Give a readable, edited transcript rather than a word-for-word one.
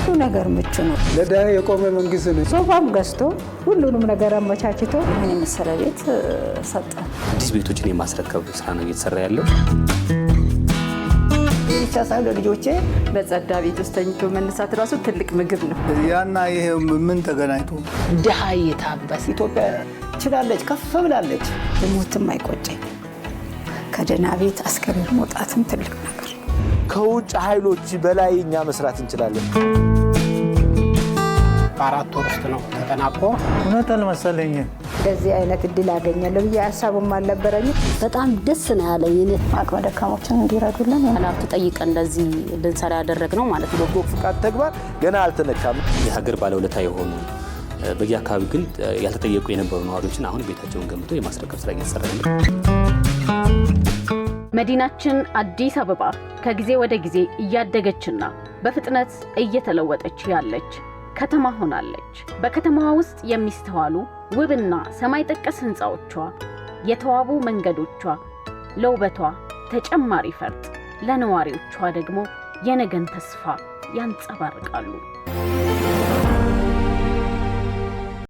ሁሉ ነገር ምቹ ነው። ለዳ የቆመ መንግስት ነው። ሶፋም ገዝቶ ሁሉንም ነገር አመቻችቶ ምን የመሰለ ቤት ሰጠ። አዲስ ቤቶችን የማስረከብ ስራ ነው እየተሰራ ያለው። ይቻሳል ልጆቼ በጸዳ ቤት ውስጥ ተኝቶ መነሳት ራሱ ትልቅ ምግብ ነው። ያና ይሄ ምን ተገናኝቶ ድሃ የታበሰ ኢትዮጵያ ችላለች፣ ከፍ ብላለች። ሞትም አይቆጨኝ። ከደህና ቤት አስከሬን መውጣትም ትልቅ ነገር ነው። ከውጭ ኃይሎች በላይ እኛ መስራት እንችላለን። በ4 ወር ውስጥ ነው ተጠናቆ እውነት አልመሰለኝ። እንደዚህ አይነት እድል አገኛለሁ ብዬ ሀሳብም አልነበረኝም። በጣም ደስ ነው ያለኝ። እኔ አቅመ ደካሞችን እንዲረዱልን ኃላፊ ጠይቀን እንደዚህ ልንሰራ ያደረግነው ማለት ነው። በጎ ፍቃድ ተግባር ገና አልተነካም። የሀገር ባለውለታ የሆኑ በየአካባቢው ግን ያልተጠየቁ የነበሩ ነዋሪዎችን አሁን ቤታቸውን ገንብቶ የማስረከብ ስራ እየተሰራ ነው። መዲናችን አዲስ አበባ ከጊዜ ወደ ጊዜ እያደገችና በፍጥነት እየተለወጠች ያለች ከተማ ሆናለች። በከተማዋ ውስጥ የሚስተዋሉ ውብና ሰማይ ጠቀስ ህንፃዎቿ፣ የተዋቡ መንገዶቿ ለውበቷ ተጨማሪ ፈርጥ፣ ለነዋሪዎቿ ደግሞ የነገን ተስፋ ያንጸባርቃሉ።